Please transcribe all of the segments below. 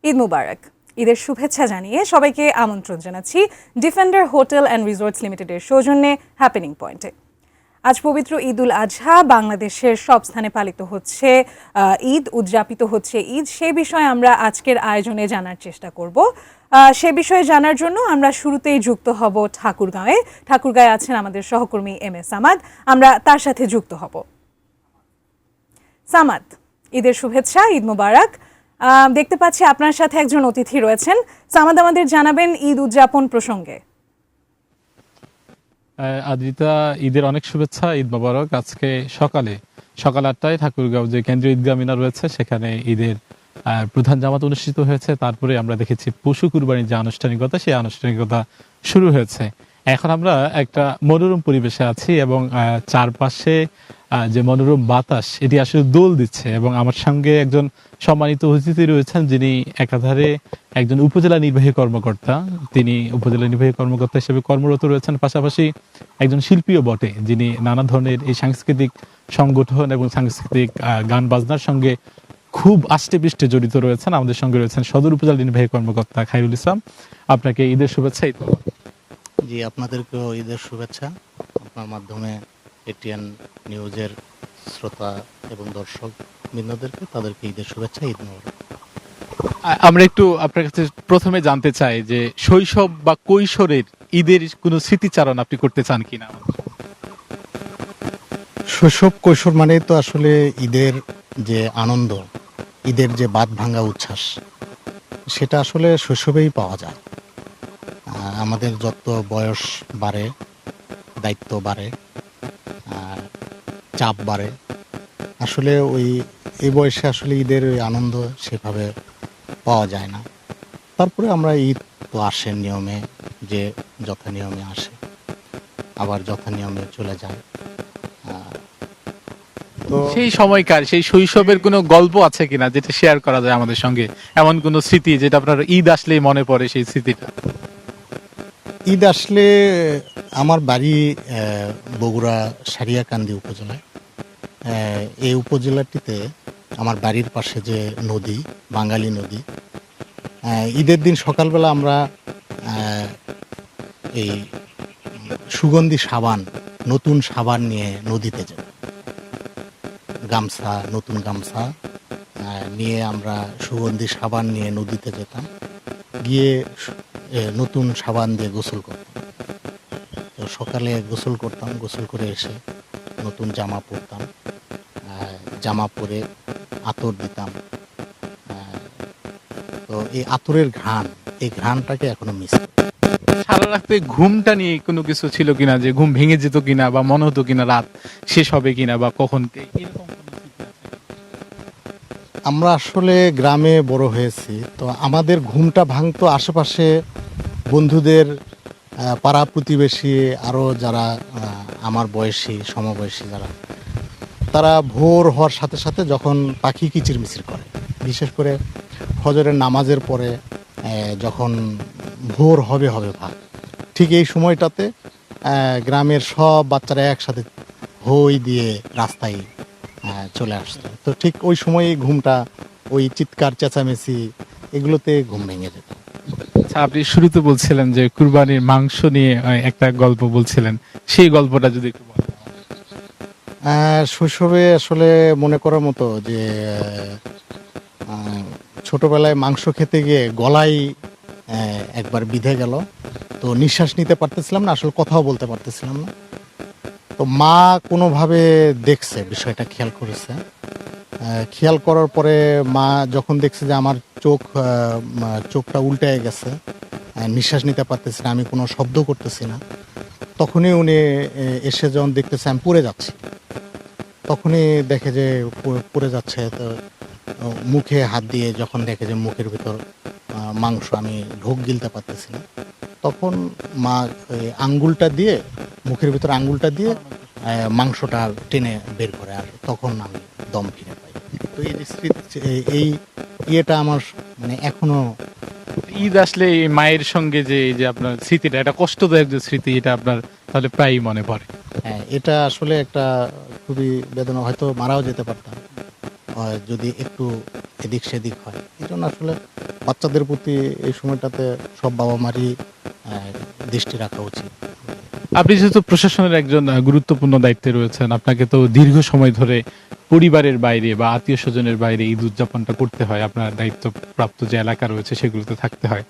ঈদ মুবারক। ঈদের শুভেচ্ছা জানিয়ে সবাইকে আমন্ত্রণ জানাচ্ছি ডিফেন্ডার হোটেল অ্যান্ড রিসোর্টস লিমিটেডের সৌজন্যে হ্যাপেনিং পয়েন্টে। আজ পবিত্র ঈদ উল আজহা বাংলাদেশের সব স্থানে পালিত হচ্ছে ঈদ, উদযাপিত হচ্ছে ঈদ। সে বিষয়ে আমরা আজকের আয়োজনে জানার চেষ্টা করব। সে বিষয়ে জানার জন্য আমরা শুরুতেই যুক্ত হব ঠাকুরগাঁয়ে আছেন আমাদের সহকর্মী এম এ সামাদ। আমরা তার সাথে যুক্ত হব। সামাদ, ঈদের শুভেচ্ছা, ঈদ মুবারক। দেখতে পাচ্ছি আপনার সাথে একজন অতিথি রয়েছেন। সামাদ আমাদের জানাবেন ঈদ উদযাপন প্রসঙ্গে। আদ্রিতা, ঈদের অনেক শুভেচ্ছা, ঈদ মোবারক। আজকে সকাল 8টায় ঠাকুরগাঁও যে কেন্দ্রীয় ঈদগাহ মিনার রয়েছে সেখানে ঈদের প্রধান জামাত অনুষ্ঠিত হয়েছে। তারপরে আমরা দেখেছি পশু কুরবানির যে আনুষ্ঠানিকতা, সেই আনুষ্ঠানিকতা শুরু হয়েছে। এখন আমরা একটা মনোরম পরিবেশে আছি এবং চারপাশে যে মনোরম বাতাস, এটি আসলে দোল দিচ্ছে। এবং আমার সঙ্গে একজন সম্মানিত অতিথি রয়েছেন, যিনি একাধারে একজন উপজেলা নির্বাহী কর্মকর্তা। তিনি উপজেলা নির্বাহী কর্মকর্তা হিসেবে কর্মরত রয়েছেন, পাশাপাশি একজন শিল্পীও বটে, যিনি নানা ধরনের এই সাংস্কৃতিক সংগঠন এবং সাংস্কৃতিক গান বাজনার সঙ্গে খুব আষ্টে পৃষ্ঠে জড়িত রয়েছেন। আমাদের সঙ্গে রয়েছেন সদর উপজেলা নির্বাহী কর্মকর্তা খায়রুল ইসলাম। আপনাকে ঈদের শুভেচ্ছা। জি, আপনাদেরকেও ঈদের শুভেচ্ছা। আপনার মাধ্যমে এটিএন নিউজের শ্রোতা এবং দর্শক বৃন্দদেরকে তাদেরকে ঈদের শুভেচ্ছা, ঈদ মোবারক। আমরা একটু আপনার কাছে প্রথমে জানতে চাই যে শৈশব বা কৈশোরের ঈদের কোনো স্মৃতিচারণ আপনি করতে চান কিনা? শৈশব কৈশোর মানে তো আসলে ঈদের যে আনন্দ, ঈদের যে বাঁধ ভাঙা উচ্ছ্বাস, সেটা আসলে শৈশবেই পাওয়া যায়। আমাদের যত বয়স বাড়ে, দায়িত্ব বাড়ে, চাপ বাড়ে, আসলে এই বয়সে আসলে ঈদের ওই আনন্দ সেভাবে পাওয়া যায় না। তারপরে আমরা ঈদ তো আসে নিয়মে, যে যথা নিয়মে আসে, আবার যথা নিয়মে চলে যায়। তো সেই সময়কার, সেই শৈশবের কোনো গল্প আছে কিনা যেটা শেয়ার করা যায় আমাদের সঙ্গে? এমন কোনো স্মৃতি যেটা আপনার ঈদ আসলেই মনে পড়ে, সেই স্মৃতিটা? ঈদ আসলে আমার বাড়ি বগুড়া সারিয়াকান্দি উপজেলায়। এই উপজেলাটিতে আমার বাড়ির পাশে যে নদী, বাঙালি নদী, ঈদের দিন সকালবেলা আমরা এই সুগন্ধি সাবান, নতুন সাবান নিয়ে নদীতে যাব। গামছা, নতুন গামছা নিয়ে আমরা সুগন্ধি সাবান নিয়ে নদীতে যেতাম, গিয়ে নতুন সাবান দিয়ে গোসল করতাম। তো সকালে গোসল করতাম, গোসল করে এসে নতুন জামা পরতাম, জামা পরে আতর দিতাম। তো এই আতরের ঘ্রাণ, এই ঘ্রাণটাকে এখনো মিস করি। সারা রাতে ঘুমটা নিয়ে কোনো কিছু ছিল কিনা, যে ঘুম ভেঙে যেত কিনা, বা মনে হতো কিনা রাত শেষ হবে কিনা, বা কখন? আমরা আসলে গ্রামে বড় হয়েছি, তো আমাদের ঘুমটা ভাঙতো আশেপাশে বন্ধুদের, পাড়া প্রতিবেশী, আরও যারা আমার বয়সী, সমবয়সী যারা, তারা ভোর হওয়ার সাথে সাথে যখন পাখি কিচিরমিচির করে, বিশেষ করে ফজরের নামাজের পরে যখন ভোর হবে ভাগ, ঠিক এই সময়টাতে গ্রামের সব বাচ্চারা একসাথে হই দিয়ে রাস্তায় চলে আসতো। তো ঠিক ওই সময়ই ঘুমটা, ওই চিৎকার চেঁচামেচি, এগুলোতে ঘুম ভেঙে যেত। আচ্ছা, আপনি শুরুতে বলছিলেন যে কুরবানির মাংস নিয়ে একটা গল্প বলছিলেন, সেই গল্পটা যদি একটু বলেন। শৈশবে আসলে মনে করার মতো যে ছোটবেলায় মাংস খেতে গিয়ে গলায় একবার বিঁধে গেল, তো নিঃশ্বাস নিতে পারতেছিলাম না, আসলে কথাও বলতে পারতেছিলাম না। তো মা কোনোভাবে দেখছে, বিষয়টা খেয়াল করেছে। খেয়াল করার পরে মা যখন দেখছে যে আমার চোখটা উল্টে গেছে, নিঃশ্বাস নিতে পারতেছি না, আমি কোনো শব্দ করতেছি না, তখনই উনি এসে যখন দেখতেছে আমি পড়ে যাচ্ছি, তখনই দেখে যে পড়ে যাচ্ছে। তো মুখে হাত দিয়ে যখন দেখে যে মুখের ভিতর মাংস, আমি ঢোক গিলতে পারতেছি না, তখন মা আঙ্গুলটা দিয়ে, মুখের ভিতর আঙ্গুলটা দিয়ে মাংসটা টেনে বের করে, আর তখন আমি দম ফিরে পাই। তো এই স্মৃতি, এই ইয়েটা আমার মানে এখনো। ঈদ আসলে এই মায়ের সঙ্গে যে এই যে আপনার স্মৃতিটা, এটা কষ্টদায়ক যে স্মৃতি, এটা আপনার তাহলে প্রায়ই মনে পড়ে। হ্যাঁ, এটা আসলে একটা খুবই বেদনা, হয়তো মারাও যেতে পারতাম যদি একটু এদিক সেদিক হয়। এই জন্য আসলে বাচ্চাদের প্রতি এই সময়টাতে সব বাবা মারই দৃষ্টি রাখা উচিত। আপনি যেহেতু প্রশাসনের একজন গুরুত্বপূর্ণ দায়িত্বে রয়েছেন, আপনাকে তো দীর্ঘ সময় ধরে পরিবারের বাইরে বা আত্মীয় স্বজনের বাইরে ঈদ উদযাপনটা করতে হয়, আপনার দায়িত্বপ্রাপ্ত যে এলাকা রয়েছে সেগুলোতে থাকতে হয়।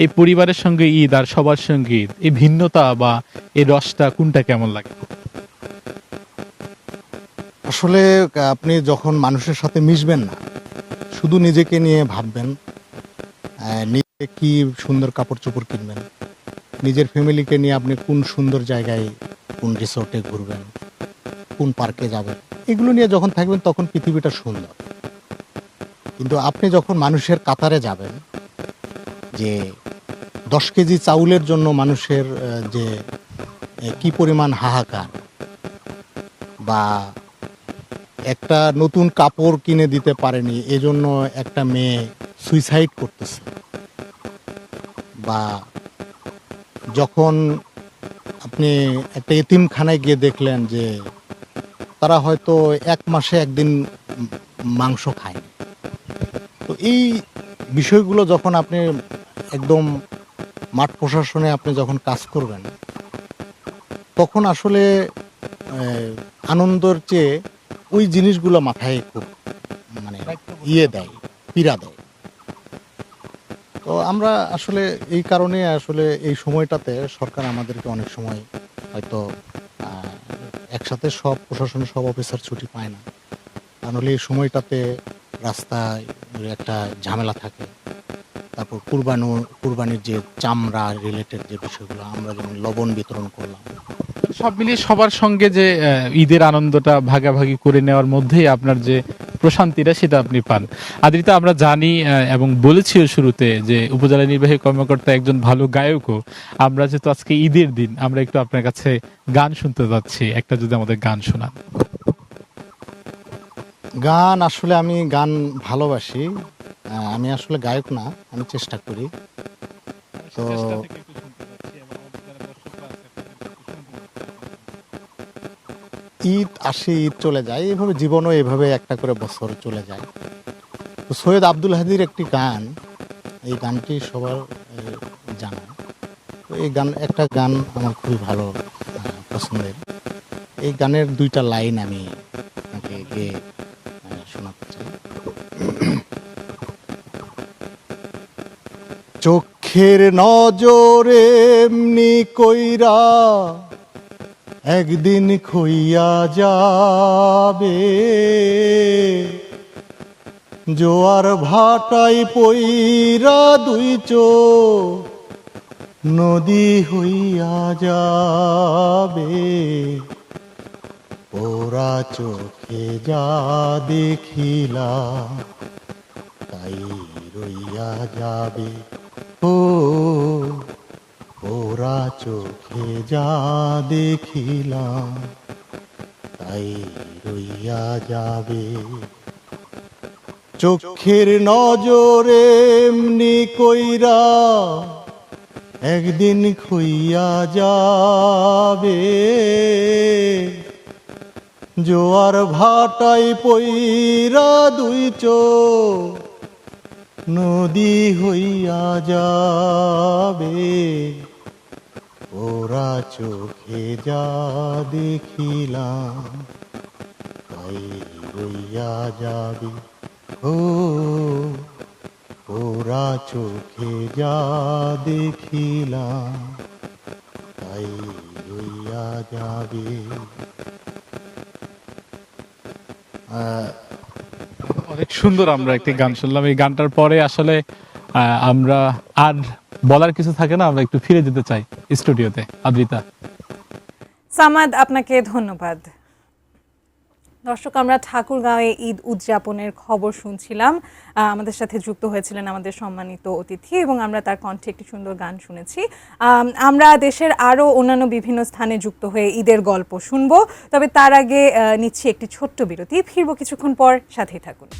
এই পরিবারের সঙ্গে ঈদ আর সবার সঙ্গে ঈদ, এই ভিন্নতা বা এই রসটা কোনটা কেমন লাগে? আসলে আপনি যখন মানুষের সাথে মিশবেন না, শুধু নিজেকে নিয়ে ভাববেন, নিজে কি সুন্দর কাপড় চোপড় কিনবেন, নিজের ফ্যামিলিকে নিয়ে আপনি কোন সুন্দর জায়গায়, কোন রিসোর্টে ঘুরবেন, কোন পার্কে যাবেন, এগুলো নিয়ে যখন থাকবেন তখন পৃথিবীটা সুন্দর। কিন্তু আপনি যখন মানুষের কাতারে যাবেন, যে 10 কেজি চাউলের জন্য মানুষের যে কি পরিমাণ হাহাকার, বা একটা নতুন কাপড় কিনে দিতে পারেনি এজন্য একটা মেয়ে সুইসাইড করতেছে, বা যখন আপনি একটা এতিমখানায় গিয়ে দেখলেন যে তারা হয়তো 1 মাসে একদিন মাংস খায়, তো এই বিষয়গুলো যখন আপনি একদম মাঠ প্রশাসনে আপনি যখন কাজ করবেন, তখন আসলে আনন্দের চেয়ে ওই জিনিসগুলো মাথায় খুব মানে দেয়, পীড়া দেয়। তো আমরা আসলে এই কারণে আসলে এই সময়টাতে সরকার আমাদেরকে অনেক সময় হয়তো একসাথে সব প্রশাসনের সব অফিসার ছুটি পায় না, তাহলে এই সময়টাতে রাস্তায় একটা ঝামেলা থাকে। তারপর কুরবানির যে চামড়া রিলেটেড যে বিষয়গুলো, আমরা যেমন লবণ বিতরণ করলাম, সব মিলিয়ে সবার সঙ্গে যে ঈদের আনন্দটা ভাগাভাগি করে নেওয়ার মধ্যেই আপনার যে প্রশান্তিটা সেটা আপনি পান। আদ্রিতা, আমরা জানি এবং বলেছিও শুরুতে যে উপজেলা নির্বাহী কর্মকর্তা একজন ভালো গায়কও। আমরা যেহেতু আজকে ঈদের দিন, আমরা একটু আপনার কাছে গান শুনতে যাচ্ছি, একটা যদি আমাদের গান শোনান। গান আসলে আমি গান ভালোবাসি, আমি আসলে গায়ক না, আমি চেষ্টা করি। তো ঈদ আসে, ঈদ চলে যায়, এইভাবে জীবনও এভাবে একটা করে বছর চলে যায়। তো সৈয়দ আব্দুল হাদীর একটি গান, এই গানটি সবার জানা। তো এই একটা গান আমার খুবই ভালো পছন্দের। এই গানের 2টা লাইন আমি আপনাকে গিয়ে শোনাতে চাই। চোখের নজরে এমনি কইরা একদিন খইয়া যাবে, জোয়ার ভাটাই পইরা 2 চোখ নদী হইয়া যাবে, ওরা চোখে যা দেখিলা তাই রইয়া যাবে, ও ওরা চোখে যা দেখিলাম তাই রইয়া যাবে। চোখের নজরে এমনি কইরা একদিন খইয়া যাবে, জোয়ার ভাটাই পইরা 2 চোখ নদী হইয়া যাবে, ওরা চোখে যা দেখিলাম তাই রইয়া যাবে, ও ওরা চোখে যা দেখিলাম তাই রইয়া যাবে। অনেক সুন্দর আমরা একটি গান শুনলাম। এই গানটার পরে আসলে আমরা আর বলার কিছু থাকে না, আমরা একটু ফিরে যেতে চাই স্টুডিওতে। আদ্রিতা। সামাদ, আপনাকে ধন্যবাদ। দর্শক, আমরা ঠাকুরগাঁওয়ে ঈদ উদযাপনের খবর শুনছিলাম। আমাদের সাথে যুক্ত হয়েছিলেন আমাদের সম্মানিত অতিথি এবং আমরা তার কণ্ঠে একটি সুন্দর গান শুনেছি। আমরা দেশের আরও অন্যান্য বিভিন্ন স্থানে যুক্ত হয়ে ঈদের গল্প শুনবো, তবে তার আগে নিচ্ছি একটি ছোট্ট বিরতি। ফিরবো কিছুক্ষণ পর, সাথেই থাকুন।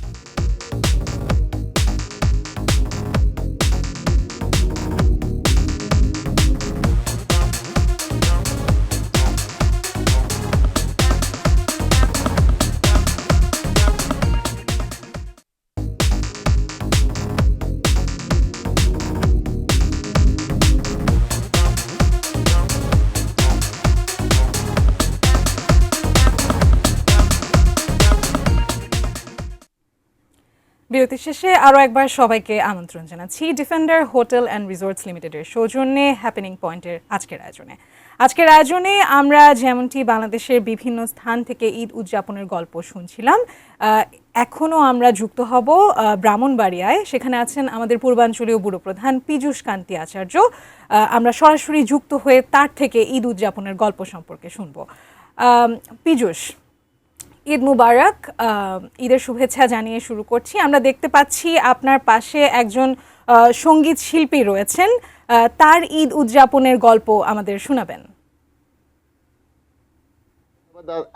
বিরতি শেষে আরও একবার সবাইকে আমন্ত্রণ জানাচ্ছি ডিফেন্ডার হোটেল অ্যান্ড রিসোর্টস লিমিটেডের সৌজন্যে হ্যাপেনিং পয়েন্টের আজকের আয়োজনে আমরা যেমনটি বাংলাদেশের বিভিন্ন স্থান থেকে ঈদ উদযাপনের গল্প শুনছিলাম, এখনও আমরা যুক্ত হব ব্রাহ্মণবাড়িয়ায়। সেখানে আছেন আমাদের পূর্বাঞ্চলীয় ব্যুরো প্রধান পীযূষ কান্তি আচার্য। আমরা সরাসরি যুক্ত হয়ে তার থেকে ঈদ উদযাপনের গল্প সম্পর্কে শুনব। পীযূষ, ঈদ মুবারক। ঈদের শুভেচ্ছা জানিয়ে শুরু করছি। আমরা দেখতে পাচ্ছি আপনার পাশে একজন সঙ্গীত শিল্পী রয়েছেন, তার ঈদ উদযাপনের গল্প আমাদের শোনাবেন।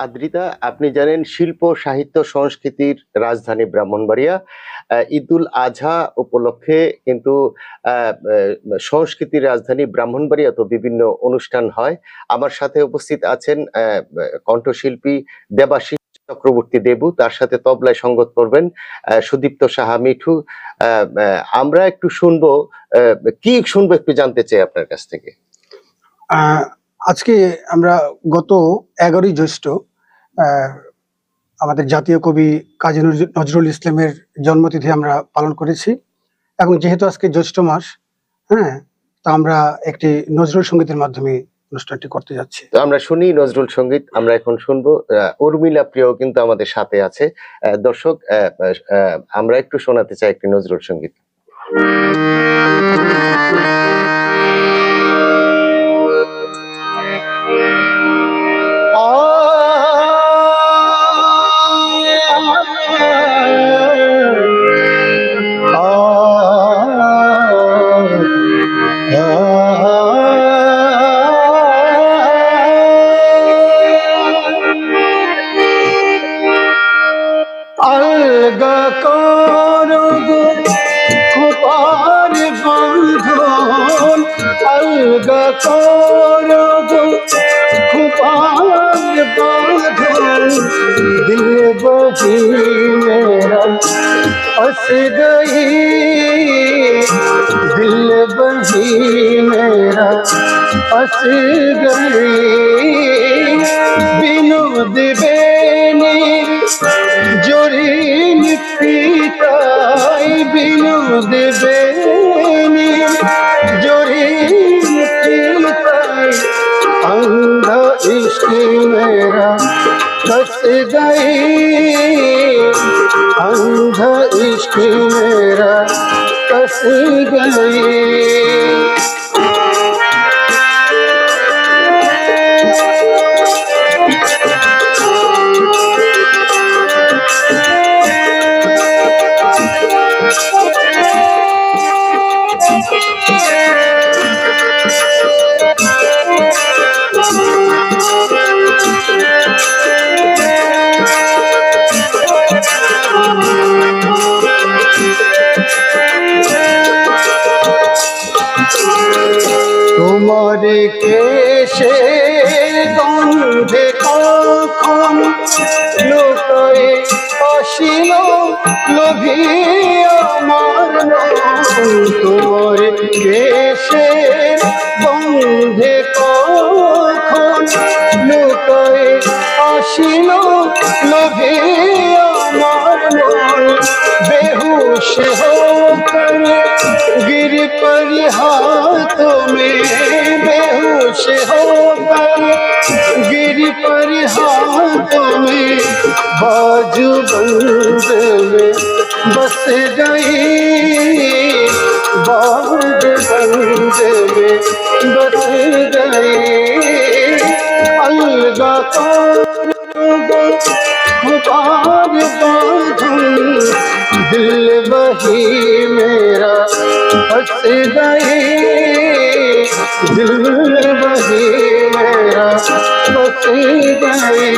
আদ্রিতা, আপনি জানেন শিল্প সাহিত্য সংস্কৃতির রাজধানী ব্রাহ্মণবাড়িয়া। ঈদুল আজহা উপলক্ষে কিন্তু সংস্কৃতির রাজধানী ব্রাহ্মণবাড়িয়া তো বিভিন্ন অনুষ্ঠান হয়। আমার সাথে উপস্থিত আছেন কণ্ঠশিল্পী দেবাশিস চক্রবর্তী দেবু, তার সাথে তবলায় সঙ্গত করবেন সুদীপ্ত সাহা মিঠু। আমরা একটু শুনবো, কি শুনবো একটু জানতে চাই আপনার কাছ থেকে। আজকে আমরা গত 11ই জ্যৈষ্ঠ আমাদের জাতীয় কবি কাজী নজরুল ইসলামের জন্মতিথি আমরা পালন করেছি, এবং যেহেতু আজকে জ্যৈষ্ঠ মাস, তা আমরা একটি নজরুল সঙ্গীতের মাধ্যমে অনুষ্ঠানটি করতে যাচ্ছি। তো আমরা শুনি নজরুল সঙ্গীত। আমরা এখন শুনবো। উর্মিলা প্রিয় কিন্তু আমাদের সাথে আছে। দর্শক, আমরা একটু শোনাতে চাই একটি নজরুল সঙ্গীত। আলগা করো গো খোপার বাঁধন, আলগা করো গো খোপার বাঁধন, দিল বহি মেরা फंस गई, दिल बही मेरा फंस गई, বিনোদ বেনি জরিন পিতাই, বিনোদ বেনি জরিন পিতাই, अंधा इश्क मेरा फंस गई, अंधा इश्क मेरा फंस गई। তোমার কেশের গন্ধে কখন লোকায় আসিল লোভী আমার মন, তোমার কেশের গন্ধে কখন লোকায় আসিল লোভী আমার মন, बेहोश होकर गिर पड़ी हाथों में, बेहोश होकर गिर पड़ी हाथों में, बाजू बंद में बस गई, बाजू बंद में बस गई, अलगा खुबार बांधूं, दिल बही मेरा फंस गई, दिल बही मेरा फंस गई।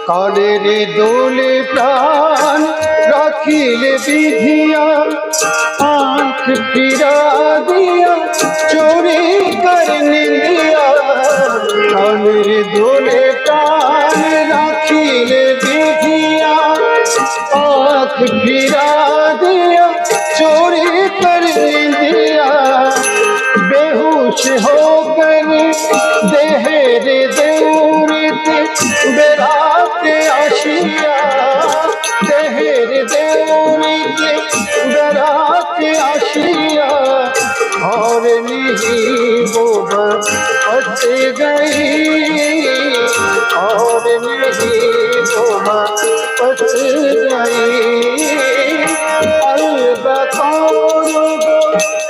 কালের দোলে প্রাণ রাখ राखिले विधिया आंख फिरा दिया चोरी करने दिया मेरे धोले कान राखिले विधिया आंख फिरा दिया चोरी करने दिया बेहोश होकर देहरे देवरित बेराते आशिया देहरे देवरित बेराते आशिया और नहीं बोबा फंस गई और नहीं बोबा फंस गई अलबत्ता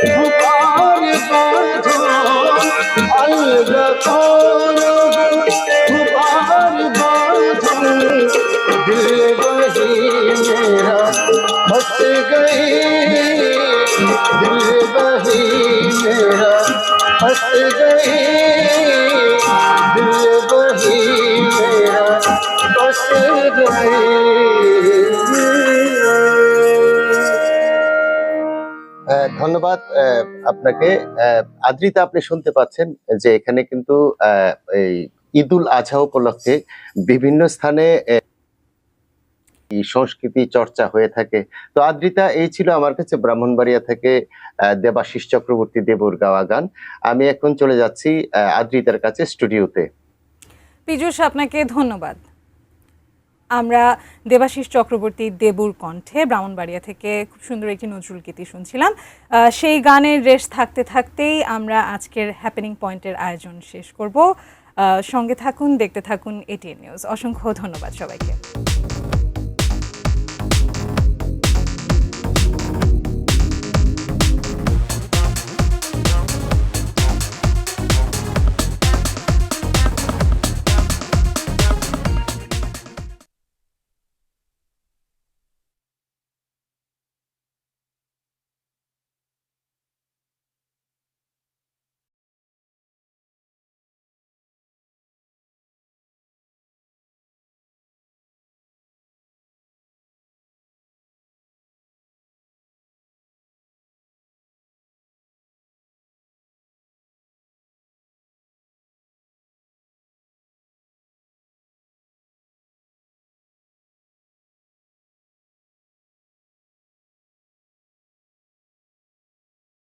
पुकार बाजो अलबत्ता पुकार बाजो दिल वही मेरा फंस गई दिल वही मेरा फंस गई दिल वही मेरा फंस गई। ধন্যবাদ আপনাকে। আদ্রিতা, আপনি শুনতে পাচ্ছেন যে এখানে কিন্তু এই ঈদুল আজহা উপলক্ষে বিভিন্ন স্থানে এই সংস্কৃতি চর্চা হয়ে থাকে। তো আদ্রিতা, এই ছিল আমার কাছে ব্রাহ্মণবাড়িয়া থেকে দেবাশিস চক্রবর্তী দেবুর গাওয়া গান। আমি এখন চলে যাচ্ছি আদ্রিতার কাছে স্টুডিওতে। পীযূষ, আপনাকে ধন্যবাদ। আমরা দেবাশিস চক্রবর্তী দেবুর কণ্ঠে ব্রাহ্মণবাড়িয়া থেকে খুব সুন্দর একটি নজরুল গীতি শুনছিলাম। সেই গানের রেশ থাকতে থাকতেই আমরা আজকের হ্যাপেনিং পয়েন্টের আয়োজন শেষ করব। সঙ্গে থাকুন, দেখতে থাকুন এটিএন নিউজ। অসংখ্য ধন্যবাদ সবাইকে।